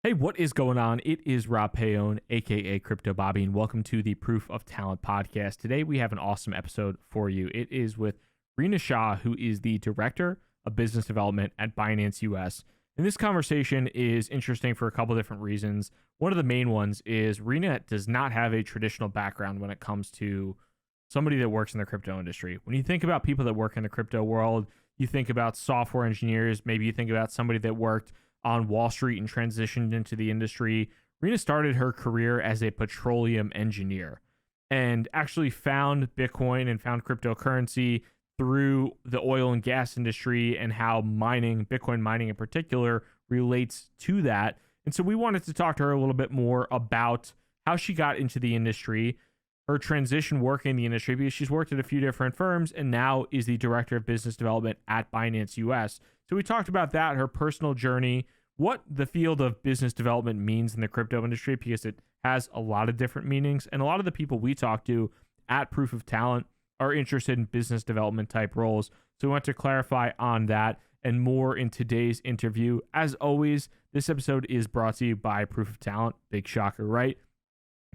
Hey, what is going on? It is Rob Payone, aka Crypto Bobby, and welcome to the Proof of Talent podcast. Today we have an awesome episode for you. It is with Rena Shah, who is the Director of Business Development at BinanceUS. And this conversation is interesting for a couple different reasons. One of the main ones is Rena does not have a traditional background when it comes to somebody that works in the crypto industry. When you think about people that work in the crypto world, you think about software engineers, maybe you think about somebody that worked on Wall Street and transitioned into the industry. Rena started her career as a petroleum engineer and actually found Bitcoin and found cryptocurrency through the oil and gas industry and how mining, Bitcoin mining in particular, relates to that. And so we wanted to talk to her a little bit more about how she got into the industry, her transition working in the industry, because she's worked at a few different firms and now is the Director of Business Development at BinanceUS. So we talked about that, her personal journey, what the field of business development means in the crypto industry, because it has a lot of different meanings. And a lot of the people we talk to at Proof of Talent are interested in business development type roles. So we want to clarify on that and more in today's interview. As always, this episode is brought to you by Proof of Talent. Big shocker, right?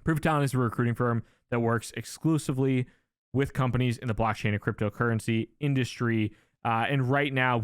Proof of Talent is a recruiting firm that works exclusively with companies in the blockchain and cryptocurrency industry. And right now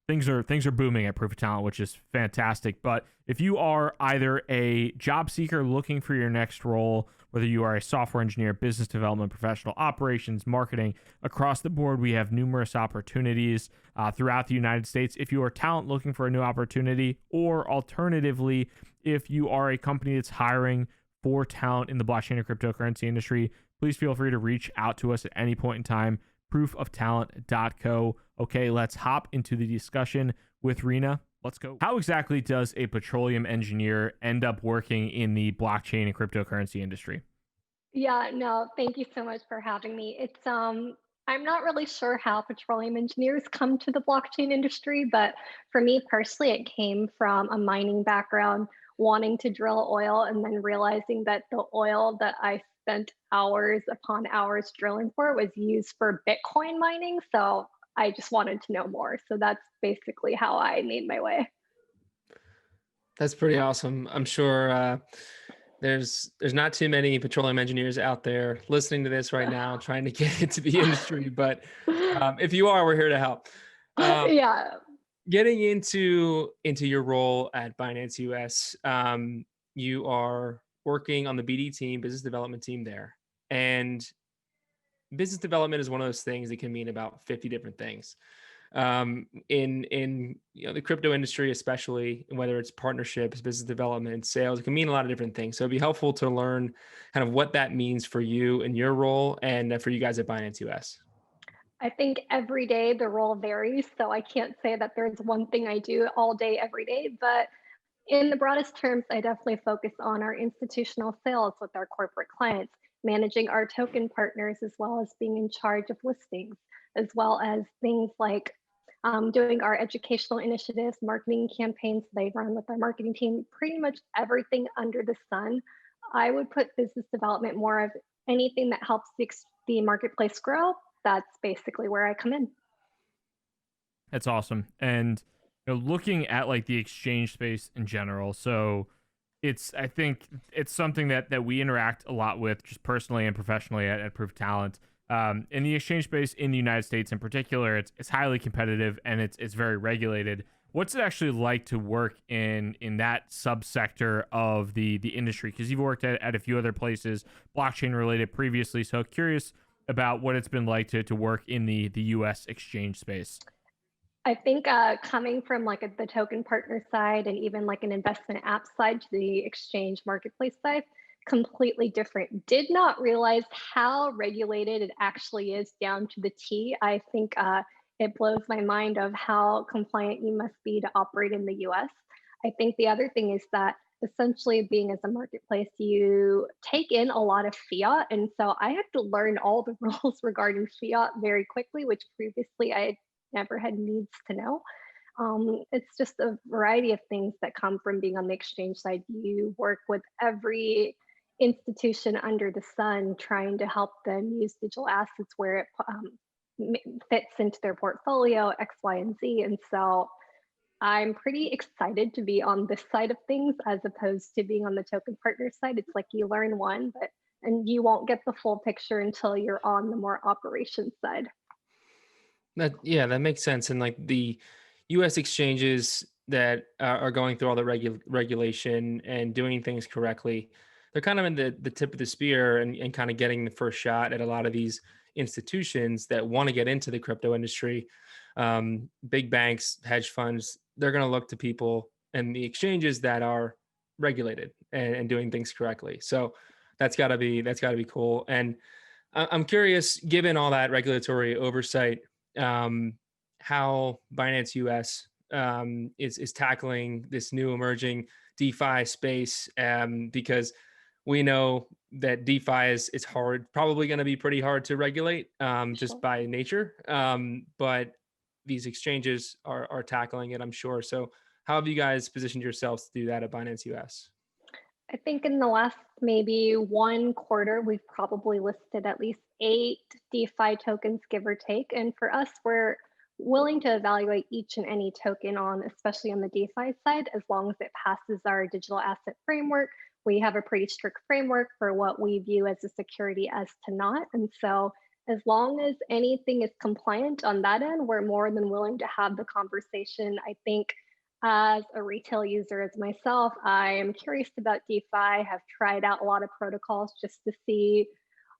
things are booming at Proof of Talent, which is fantastic. But if you are either a job seeker looking for your next role, whether you are a software engineer, business development professional, operations, marketing, across the board, we have numerous opportunities throughout the United States. If you are talent looking for a new opportunity, or alternatively, if you are a company that's hiring for talent in the blockchain or cryptocurrency industry, please feel free to reach out to us at any point in time. proofoftalent.co. Okay, let's hop into the discussion with Rena. Let's go. How exactly does a petroleum engineer end up working in the blockchain and cryptocurrency industry? Yeah, no, thank you so much for having me. I'm not really sure how petroleum engineers come to the blockchain industry, but for me personally, it came from a mining background, wanting to drill oil and then realizing that the oil that I spent hours upon hours drilling for was used for Bitcoin mining. So I just wanted to know more. So that's basically how I made my way. That's pretty awesome. I'm sure there's not too many petroleum engineers out there listening to this right now, trying to get into the industry. But if you are, we're here to help. Yeah. Getting into your role at Binance US, you are working on the BD team, business development team there, and business development is one of those things that can mean about 50 different things. In the crypto industry, especially whether it's partnerships, business development, sales, it can mean a lot of different things. So it'd be helpful to learn kind of what that means for you and your role, and for you guys at Binance US. I think every day the role varies, so I can't say that there's one thing I do all day, every day. But in the broadest terms, I definitely focus on our institutional sales with our corporate clients, managing our token partners, as well as being in charge of listings, as well as things like doing our educational initiatives, marketing campaigns they run with our marketing team, pretty much everything under the sun. I would put business development more of anything that helps the marketplace grow. That's basically where I come in. That's awesome. And looking at like the exchange space in general, so I think it's something that we interact a lot with, just personally and professionally at Proof of Talent. In the exchange space in the United States in particular, it's highly competitive and it's very regulated. What's it actually like to work in that subsector of the industry? Because you've worked at a few other places, blockchain related previously. So curious about what it's been like to work in the US exchange space. I think coming from like the token partner side and even like an investment app side to the exchange marketplace side, completely different. Did not realize how regulated it actually is down to the T. I think it blows my mind of how compliant you must be to operate in the US. I think the other thing is that essentially being as a marketplace, you take in a lot of fiat. And so I had to learn all the rules regarding fiat very quickly, which previously I never had needs to know. It's just a variety of things that come from being on the exchange side. You work with every institution under the sun, trying to help them use digital assets where it fits into their portfolio, X, Y, and Z. And so I'm pretty excited to be on this side of things as opposed to being on the token partner side. It's like you learn one, and you won't get the full picture until you're on the more operations side. That makes sense. And like the U.S. exchanges that are going through all the regulation and doing things correctly, they're kind of in the tip of the spear and kind of getting the first shot at a lot of these institutions that want to get into the crypto industry. Big banks, hedge funds, they're going to look to people and the exchanges that are regulated and doing things correctly. So that's got to be cool. And I'm curious, given all that regulatory oversight, um, how Binance US is tackling this new emerging DeFi space, because we know that DeFi is hard, probably going to be pretty hard to regulate, just Sure. by nature. But these exchanges are tackling it, I'm sure. So, how have you guys positioned yourselves to do that at Binance US? I think in the last maybe one quarter, we've probably listed at least 8 DeFi tokens, give or take. And for us, we're willing to evaluate each and any token on, especially on the DeFi side, as long as it passes our digital asset framework. We have a pretty strict framework for what we view as a security as to not. And so as long as anything is compliant on that end, we're more than willing to have the conversation. I think as a retail user, as myself, I am curious about DeFi, have tried out a lot of protocols just to see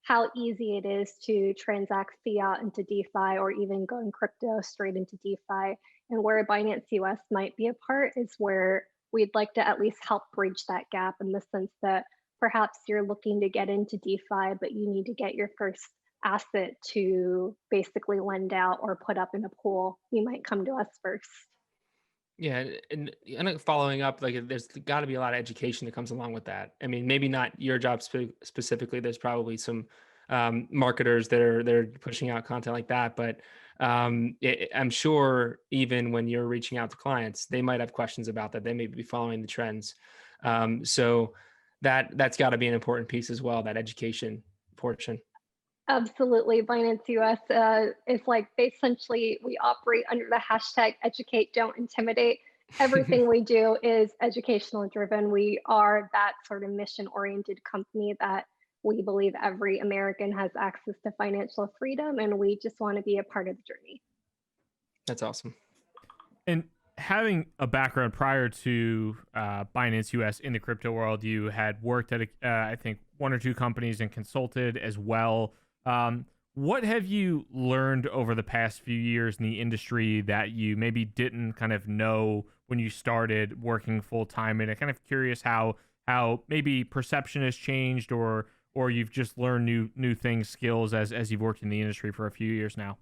how easy it is to transact fiat into DeFi or even going crypto straight into DeFi. And where Binance US might be a part is where we'd like to at least help bridge that gap in the sense that perhaps you're looking to get into DeFi, but you need to get your first asset to basically lend out or put up in a pool. You might come to us first. Yeah, and following up, like there's got to be a lot of education that comes along with that. I mean, maybe not your job specifically. There's probably some marketers that are pushing out content like that, but I'm sure even when you're reaching out to clients, they might have questions about that. They may be following the trends, so that's got to be an important piece as well. That education portion. Absolutely. Binance US is like essentially we operate under the hashtag educate, don't intimidate. Everything we do is educational driven. We are that sort of mission oriented company that we believe every American has access to financial freedom, and we just want to be a part of the journey. That's awesome. And having a background prior to Binance US in the crypto world, you had worked at, I think, one or two companies and consulted as well. What have you learned over the past few years in the industry that you maybe didn't kind of know when you started working full time? And I'm kind of curious how maybe perception has changed, or you've just learned new things, skills as you've worked in the industry for a few years now.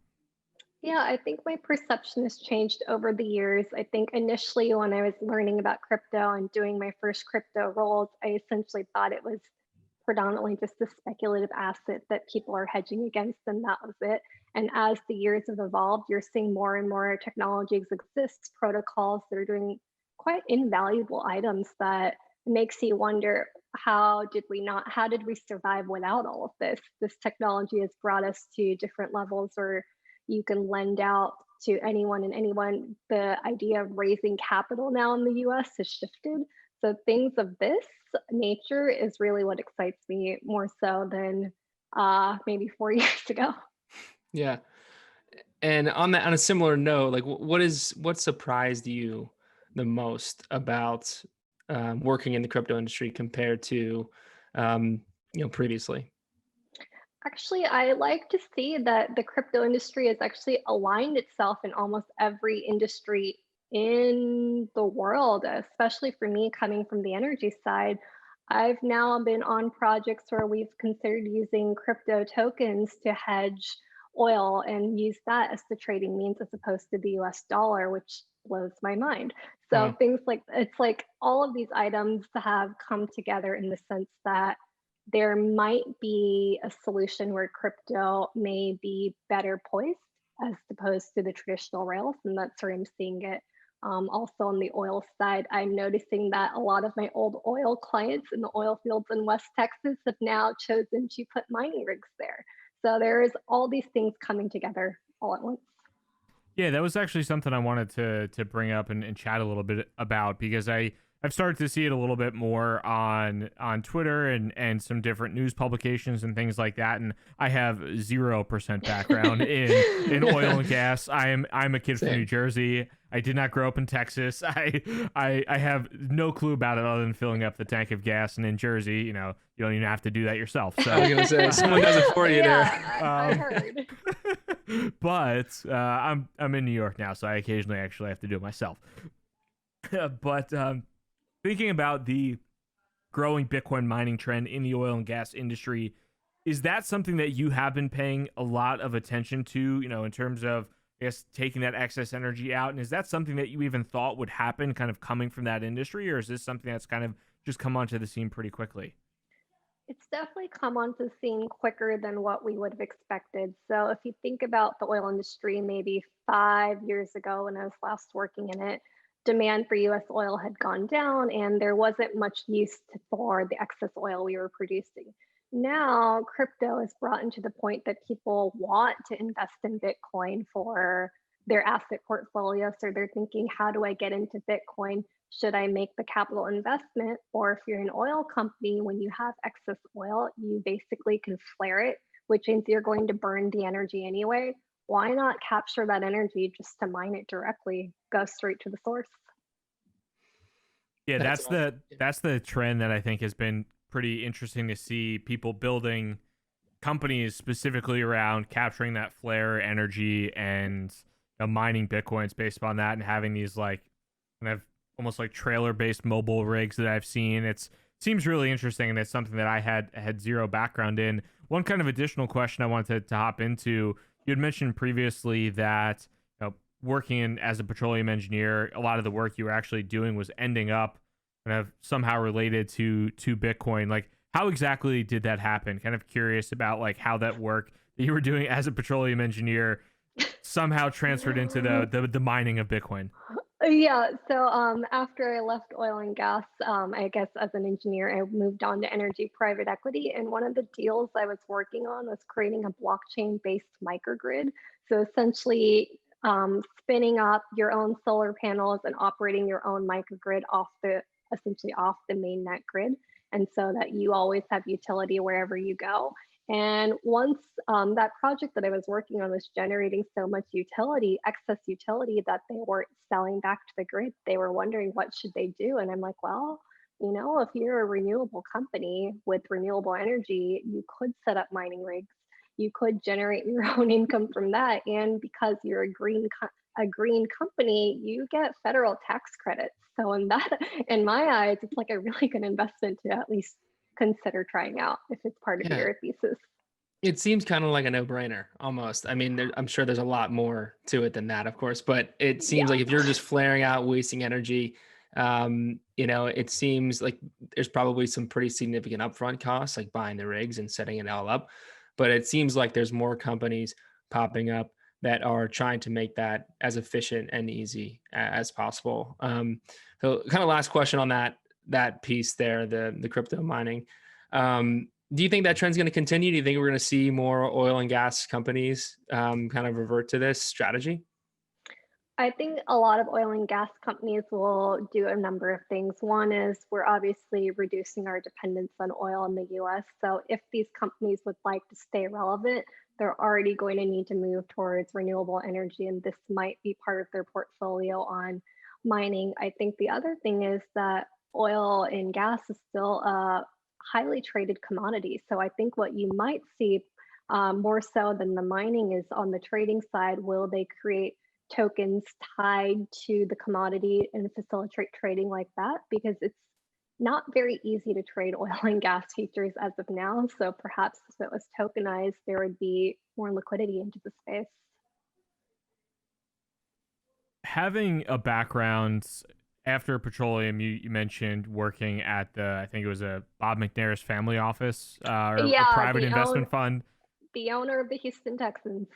Yeah, I think my perception has changed over the years. I think initially when I was learning about crypto and doing my first crypto roles, I essentially thought it was predominantly just a speculative asset that people are hedging against, and that was it. And as the years have evolved, you're seeing more and more technologies exist, protocols that are doing quite invaluable items that makes you wonder how did we survive without all of this? This technology has brought us to different levels where you can lend out to anyone and anyone. The idea of raising capital now in the US has shifted. So things of this nature is really what excites me more so than maybe 4 years ago. Yeah. And on a similar note, like what surprised you the most about working in the crypto industry compared to um, previously? Actually, I like to see that the crypto industry has actually aligned itself in almost every industry in the world, especially for me coming from the energy side. I've now been on projects where we've considered using crypto tokens to hedge oil and use that as the trading means as opposed to the US dollar, which blows my mind. So Wow. things like it's like all of these items have come together in the sense that there might be a solution where crypto may be better poised as opposed to the traditional rails, and that's where I'm seeing it. Also on the oil side, I'm noticing that a lot of my old oil clients in the oil fields in West Texas have now chosen to put mining rigs there. So there's all these things coming together all at once. Yeah, that was actually something I wanted to bring up and chat a little bit about, because I've started to see it a little bit more on Twitter and some different news publications and things like that. And I have 0% background in oil and gas. I'm a kid from New Same. Jersey. I did not grow up in Texas. I have no clue about it other than filling up the tank of gas. And in Jersey, you don't even have to do that yourself. So I was gonna say someone does it for you there. Yeah, I heard. But I'm in New York now, so I occasionally actually have to do it myself. But thinking about the growing Bitcoin mining trend in the oil and gas industry, is that something that you have been paying a lot of attention to, in terms of, I guess, taking that excess energy out? And is that something that you even thought would happen kind of coming from that industry? Or is this something that's kind of just come onto the scene pretty quickly? It's definitely come onto the scene quicker than what we would have expected. So if you think about the oil industry, maybe 5 years ago when I was last working in it, demand for US oil had gone down and there wasn't much use for the excess oil we were producing. Now, crypto is brought into the point that people want to invest in Bitcoin for their asset portfolio. So they're thinking, how do I get into Bitcoin? Should I make the capital investment? Or if you're an oil company, when you have excess oil, you basically can flare it, which means you're going to burn the energy anyway. Why not capture that energy just to mine it directly, go straight to the source? Yeah, That's that's the awesome. that's the trend that I think has been pretty interesting to see, people building companies specifically around capturing that flare energy and mining bitcoins based upon that, and having these like kind of almost like trailer based mobile rigs that I've seen. It seems really interesting, and it's something that I had zero background in. One kind of additional question I wanted to hop into: you had mentioned previously that working as a petroleum engineer, a lot of the work you were actually doing was ending up kind of somehow related to Bitcoin. Like, how exactly did that happen? Kind of curious about like how that work that you were doing as a petroleum engineer somehow transferred into the mining of Bitcoin. Yeah, so after I left oil and gas, I guess as an engineer, I moved on to energy private equity. And one of the deals I was working on was creating a blockchain based microgrid. So essentially, spinning up your own solar panels and operating your own microgrid essentially off the mainnet grid. And so that you always have utility wherever you go. And once that project that I was working on was generating so much utility, excess utility, that they weren't selling back to the grid, they were wondering what should they do. And I'm like, well, if you're a renewable company with renewable energy, you could set up mining rigs. You could generate your own income from that. And because you're a green company, you get federal tax credits. So in my eyes, it's like a really good investment to at least consider trying out if it's part of Yeah. your thesis. It seems kind of like a no-brainer almost. I mean, I'm sure there's a lot more to it than that, of course, but it seems Yeah. like if you're just flaring out, wasting energy, it seems like there's probably some pretty significant upfront costs, like buying the rigs and setting it all up. But it seems like there's more companies popping up that are trying to make that as efficient and easy as possible. So kind of last question on that piece there, the crypto mining. Do you think that trend's going to continue? Do you think we're going to see more oil and gas companies kind of revert to this strategy? I think a lot of oil and gas companies will do a number of things. One is we're obviously reducing our dependence on oil in the US. So if these companies would like to stay relevant, they're already going to need to move towards renewable energy, and this might be part of their portfolio on mining. I think the other thing is that oil and gas is still a highly traded commodity. So I think what you might see more so than the mining is on the trading side, will they create tokens tied to the commodity and facilitate trading like that? Because it's not very easy to trade oil and gas futures as of now. So perhaps if it was tokenized, there would be more liquidity into the space. Having a background after petroleum, you mentioned working at I think it was a Bob McNair's family office, or a Yeah, private investment fund. the owner of the Houston Texans.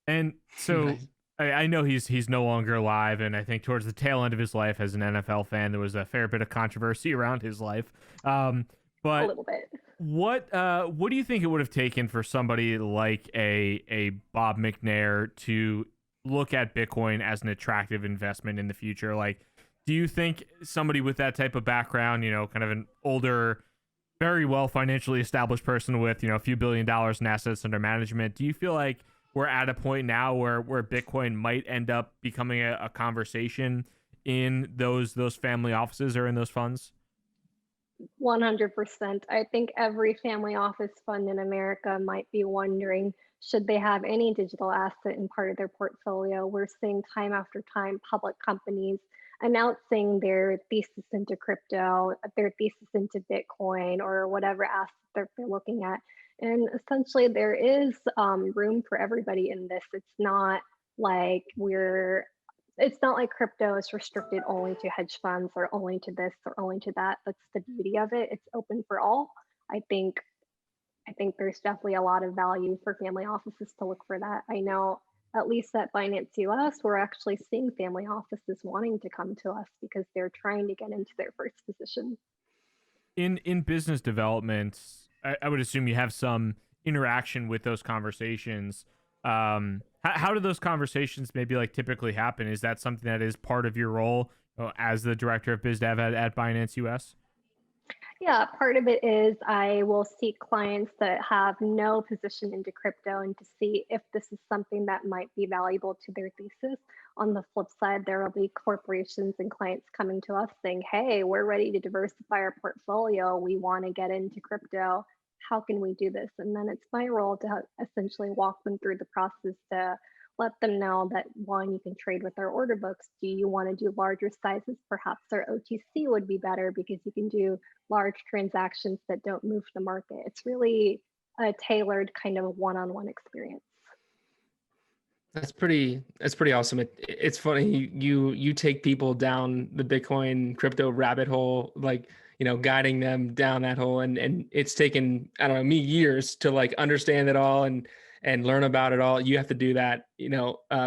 And so Nice. I know he's no longer alive, and I think towards the tail end of his life as an NFL fan, there was a fair bit of controversy around his life. A But little bit. what do you think it would have taken for somebody like a Bob McNair to look at Bitcoin as an attractive investment in the future? Like, do you think somebody with that type of background, kind of an older, very well financially established person with, a few $1 billion in assets under management, do you feel like we're at a point now where Bitcoin might end up becoming a conversation in those family offices or in those funds? 100%. I think every family office fund in America might be wondering, should they have any digital asset in part of their portfolio? We're seeing time after time public companies announcing their thesis into crypto, their thesis into Bitcoin, or whatever asset they're looking at. And essentially, there is room for everybody in this. Like we're it's not like crypto is restricted only to hedge funds or only to this or only to that. That's the beauty of it. It's open for all. I think I think there's definitely a lot of value for family offices to look for that. I know at least at Binance US, we're actually seeing family offices wanting to come to us because they're trying to get into their first position. In business development, I would assume you have some interaction with those conversations. How do those conversations maybe like typically happen? Is that something that is part of your role as the director of biz dev at Binance US? Yeah, part of it is I will seek clients that have no position into crypto and to see if this is something that might be valuable to their thesis. On the flip side, there will be corporations and clients coming to us saying, hey, we're ready to diversify our portfolio. We want to get into crypto. How can we do this? And then it's my role to essentially walk them through the process to let them know that one, you can trade with our order books. Do you want to do larger sizes? Perhaps our OTC would be better because you can do large transactions that don't move the market. It's really a tailored kind of one-on-one experience. That's pretty awesome. It's funny you take people down the Bitcoin crypto rabbit hole, like, guiding them down that hole, and it's taken, I don't know, me years to like understand it all and learn about it all. You have to do that,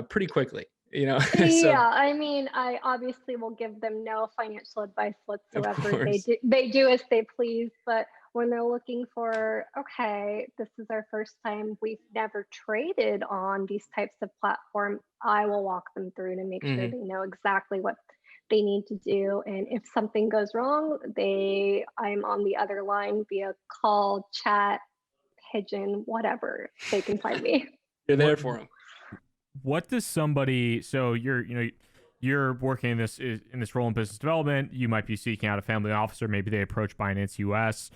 pretty quickly, so Yeah, I mean, I obviously will give them no financial advice of whatsoever. course. They do as they please, but when they're looking for, okay, this is our first time, we've never traded on these types of platforms, I will walk them through to make sure Mhm. they know exactly what they need to do. And if something goes wrong, I'm on the other line via call, chat, pigeon, whatever. They can find me. You're there What for them. what does somebody, so you're working in this role in business development, you might be seeking out a family officer, maybe they approach Binance US.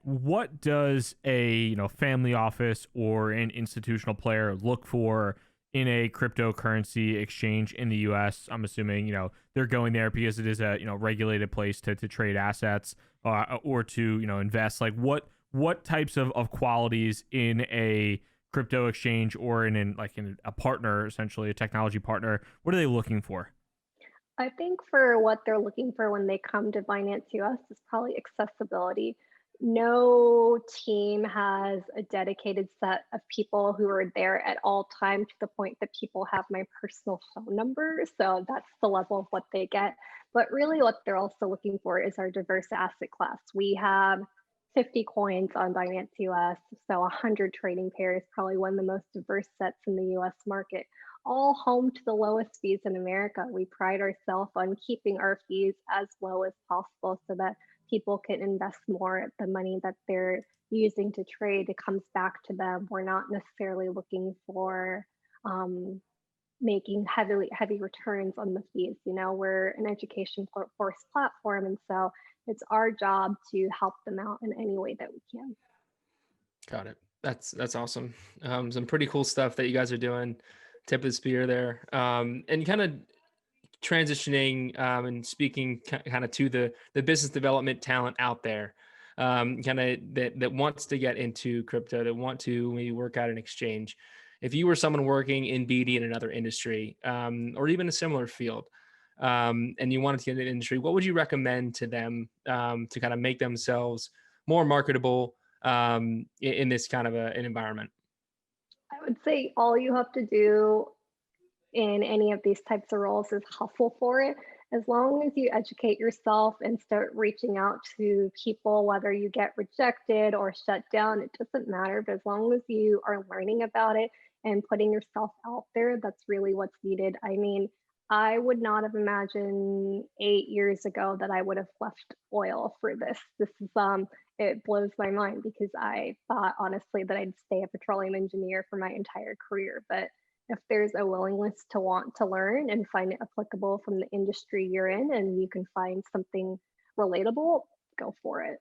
What does a family office or an institutional player look for in a cryptocurrency exchange in the US? I'm assuming they're going there because it is a regulated place to trade assets or to invest. Like what types of qualities in a crypto exchange or in a partner, essentially a technology partner, what are they looking for? I think for what they're looking for when they come to Binance US is probably accessibility. No team has a dedicated set of people who are there at all time to the point that people have my personal phone number. So that's the level of what they get. But really what they're also looking for is our diverse asset class. We have 50 coins on Binance US, so 100 trading pairs, probably one of the most diverse sets in the US market, all home to the lowest fees in America. We pride ourselves on keeping our fees as low as possible so that people can invest more. The money that they're using to trade, it comes back to them. We're not necessarily looking for making heavy returns on the fees. We're an education force platform, and so it's our job to help them out in any way that we can. Got it. That's awesome. Some pretty cool stuff that you guys are doing. Tip of the spear there. And kind of transitioning and speaking kind of to the business development talent out there, kind of that wants to get into crypto, that want to maybe work at an exchange. If you were someone working in BD in another industry, or even a similar field, and you wanted to get into the industry, what would you recommend to them to kind of make themselves more marketable in this kind of an environment? I would say all you have to do in any of these types of roles is hustle for it. As long as you educate yourself and start reaching out to people, whether you get rejected or shut down, it doesn't matter. But as long as you are learning about it and putting yourself out there. That's really what's needed. I mean, I would not have imagined 8 years ago that I would have left oil for this. This is it blows my mind because I thought honestly that I'd stay a petroleum engineer for my entire career. But if there's a willingness to want to learn and find it applicable from the industry you're in, and you can find something relatable, go for it.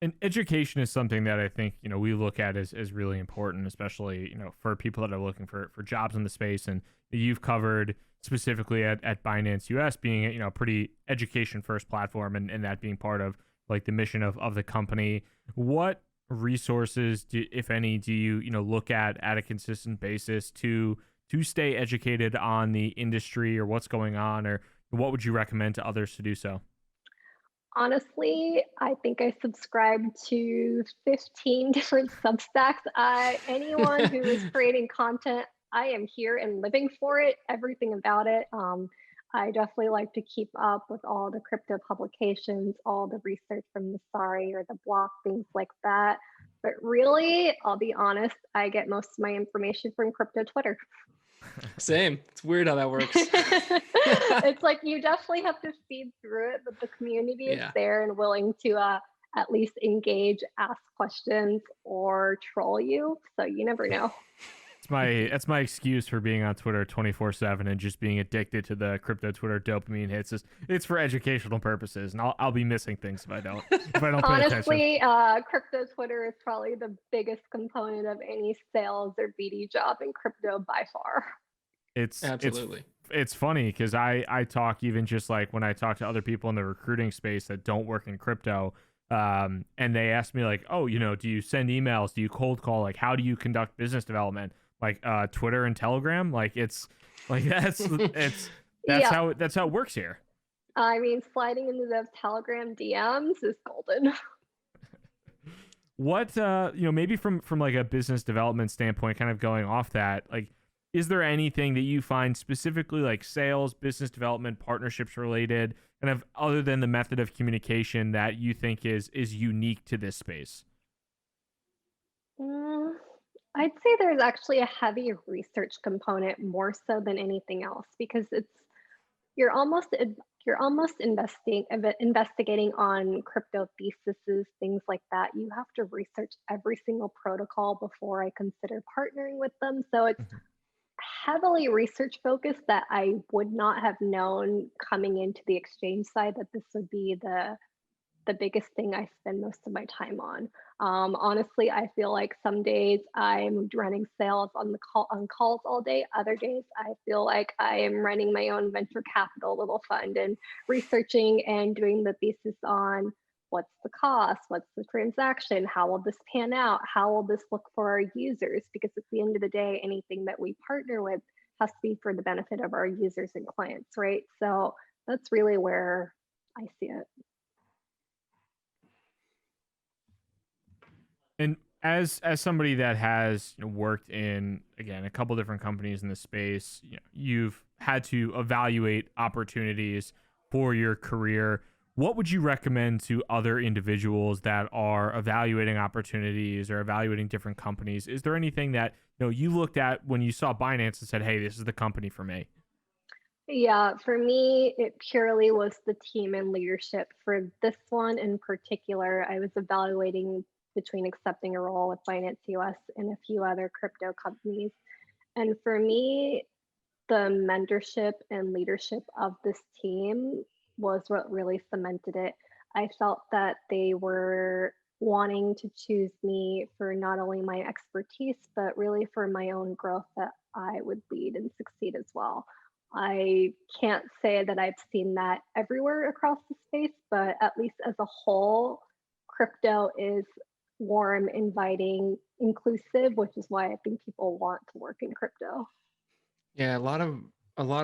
And education is something that I think, we look at as really important, especially, for people that are looking for jobs in the space. And you've covered specifically at BinanceUS being, a pretty education first platform, and that being part of like the mission of the company. What resources, if any, do you, look at a consistent basis to stay educated on the industry or what's going on, or what would you recommend to others to do so? Honestly, I think I subscribe to 15 different Substacks. Anyone who is creating content, I am here and living for it, everything about it. I definitely like to keep up with all the crypto publications, all the research from the SARI or the block, things like that. But really, I'll be honest, I get most of my information from crypto Twitter. Same. It's weird how that works. It's like you definitely have to feed through it, but the community is there and willing to at least engage, ask questions, or troll you. So you never know. That's my excuse for being on Twitter 24/7 and just being addicted to the crypto Twitter dopamine hits. It's for educational purposes, and I'll be missing things if I don't Honestly, crypto Twitter is probably the biggest component of any sales or BD job in crypto by far. It's absolutely. It's funny because I talk, even just like when I talk to other people in the recruiting space that don't work in crypto, and they ask me like, oh, do you send emails? Do you cold call? Like, how do you conduct business development? Like Twitter and Telegram, like it's like that's how it works here. I mean, sliding into the Telegram DMs is golden. What maybe from like a business development standpoint, kind of going off that, like, is there anything that you find specifically like sales, business development, partnerships related, kind of other than the method of communication, that you think is unique to this space? I'd say there's actually a heavy research component more so than anything else, because you're almost investigating on crypto theses, things like that. You have to research every single protocol before I consider partnering with them. So it's heavily research focused that I would not have known coming into the exchange side that this would be the biggest thing I spend most of my time on. Honestly, I feel like some days I'm running sales on calls all day. Other days I feel like I am running my own venture capital little fund and researching and doing the thesis on what's the cost, what's the transaction, how will this pan out, how will this look for our users? Because at the end of the day, anything that we partner with has to be for the benefit of our users and clients, right? So that's really where I see it. And as somebody that has worked in, again, a couple different companies in the space, you've had to evaluate opportunities for your career. What would you recommend to other individuals that are evaluating opportunities or evaluating different companies? Is there anything that you looked at when you saw Binance and said, "Hey, this is the company for me"? Yeah, for me, it purely was the team and leadership. For this one in particular, I was evaluating between accepting a role with BinanceUS and a few other crypto companies. And for me, the mentorship and leadership of this team was what really cemented it. I felt that they were wanting to choose me for not only my expertise, but really for my own growth, that I would lead and succeed as well. I can't say that I've seen that everywhere across the space, but at least as a whole, crypto is warm, inviting, inclusive, which is why I think people want to work in crypto. Yeah, a lot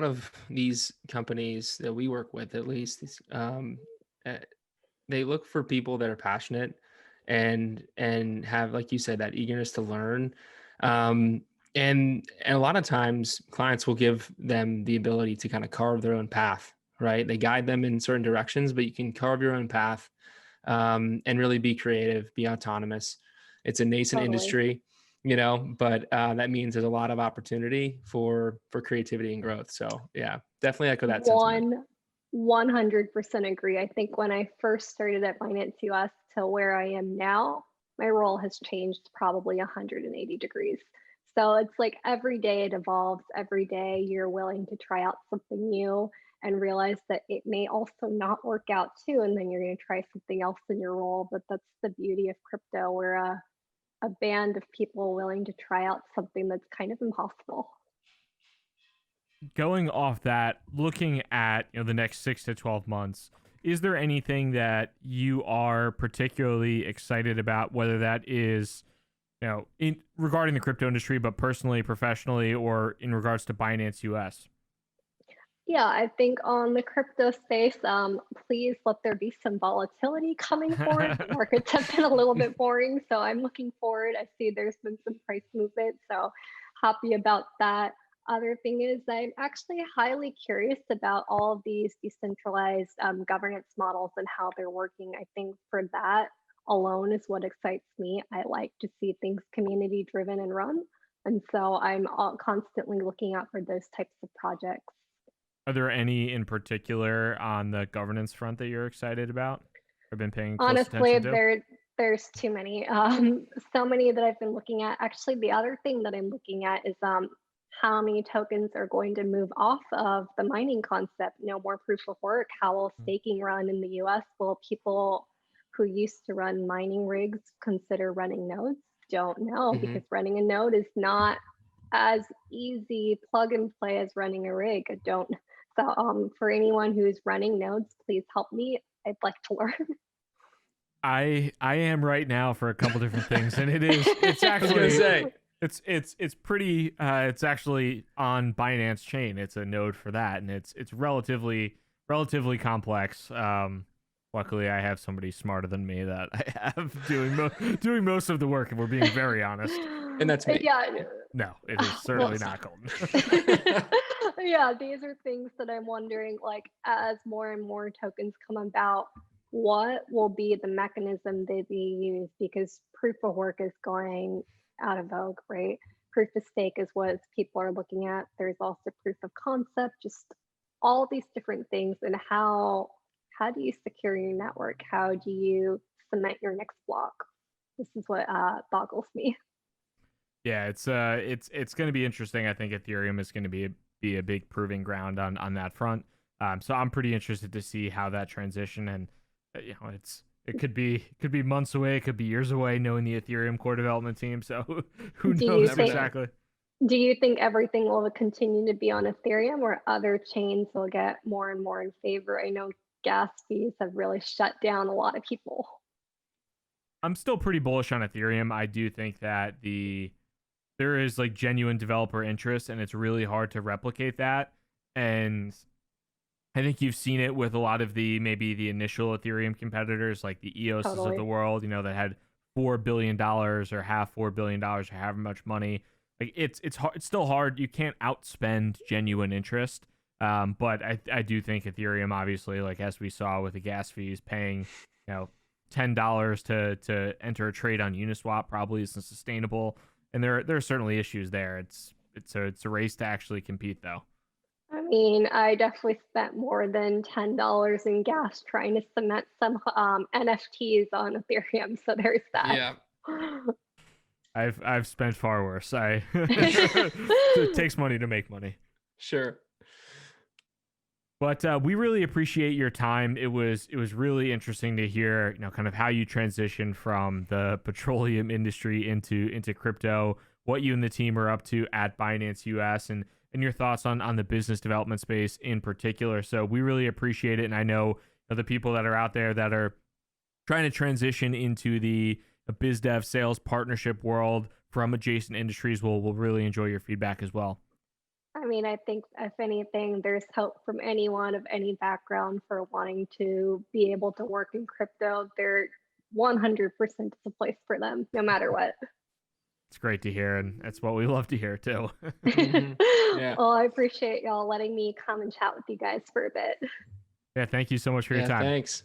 of these companies that we work with, at least, they look for people that are passionate and have, like you said, that eagerness to learn. And a lot of times clients will give them the ability to kind of carve their own path, right? They guide them in certain directions, but you can carve your own path, and really be creative, be autonomous. It's a nascent industry. but that means there's a lot of opportunity for creativity and growth. So yeah, definitely echo that sentiment. 100% agree. I think when I first started at BinanceUS to where I am now, my role has changed probably 180 degrees. So it's like every day it evolves, every day you're willing to try out something new and realize that it may also not work out too. And then you're going to try something else in your role. But that's the beauty of crypto. We're a band of people willing to try out something that's kind of impossible. Going off that, looking at the next 6 to 12 months, is there anything that you are particularly excited about, whether that is in regarding the crypto industry, but personally, professionally, or in regards to Binance US? Yeah, I think on the crypto space, please let there be some volatility coming forward. The markets have been a little bit boring, so I'm looking forward. I see there's been some price movement, so happy about that. Other thing is I'm actually highly curious about all of these decentralized governance models and how they're working. I think for that alone is what excites me. I like to see things community driven and run. And so I'm constantly looking out for those types of projects. Are there any in particular on the governance front that you're excited about or been paying close Honestly, attention to? there's too many. So many that I've been looking at. Actually, the other thing that I'm looking at is how many tokens are going to move off of the mining concept. No more proof of work. How will staking run in the US? Will people who used to run mining rigs consider running nodes? Don't know, because running a node is not as easy plug and play as running a rig. I don't. So for anyone who's running nodes, please help me. I'd like to learn. I am right now for a couple different things, and it's actually I was gonna say it's pretty it's actually on Binance chain. It's a node for that, and it's relatively complex. Luckily I have somebody smarter than me that I have doing most of the work, if we're being very honest. And that's me. Yeah. No, it is certainly not golden. Yeah, these are things that I'm wondering, like, as more and more tokens come about, what will be the mechanism they be used? Because proof of work is going out of vogue, right? Proof of stake is what people are looking at. There's also proof of concept, just all these different things. And how do you secure your network? How do you cement your next block? This is what boggles me. Yeah, it's going to be interesting. I think Ethereum is going to be a big proving ground on that front. So I'm pretty interested to see how that transition, and it could be months away, it could be years away, knowing the Ethereum core development team. So who knows exactly? Do you think everything will continue to be on Ethereum, or other chains will get more and more in favor? I know gas fees have really shut down a lot of people. I'm still pretty bullish on Ethereum. I do think that there is like genuine developer interest, and it's really hard to replicate that. And I think you've seen it with a lot of maybe the initial Ethereum competitors, like the EOSs of the world, that had $4 billion or half $4 billion or however much money. Like it's still hard. You can't outspend genuine interest. But I do think Ethereum, obviously, like as we saw with the gas fees, paying $10 to enter a trade on Uniswap probably isn't sustainable. And there are certainly issues there. It's a race to actually compete, though. I mean, I definitely spent more than $10 in gas trying to cement some NFTs on Ethereum. So there's that. Yeah. I've spent far worse. It takes money to make money. Sure. But we really appreciate your time. It was really interesting to hear, kind of how you transitioned from the petroleum industry into crypto, what you and the team are up to at BinanceUS, and your thoughts on the business development space in particular. So we really appreciate it. And I know the people that are out there that are trying to transition into the biz dev sales partnership world from adjacent industries will really enjoy your feedback as well. I mean, I think if anything, there's hope from anyone of any background for wanting to be able to work in crypto. They're 100% a place for them, no matter what. It's great to hear, and that's what we love to hear too. Yeah. Well, I appreciate y'all letting me come and chat with you guys for a bit. Yeah, thank you so much for your time. Thanks.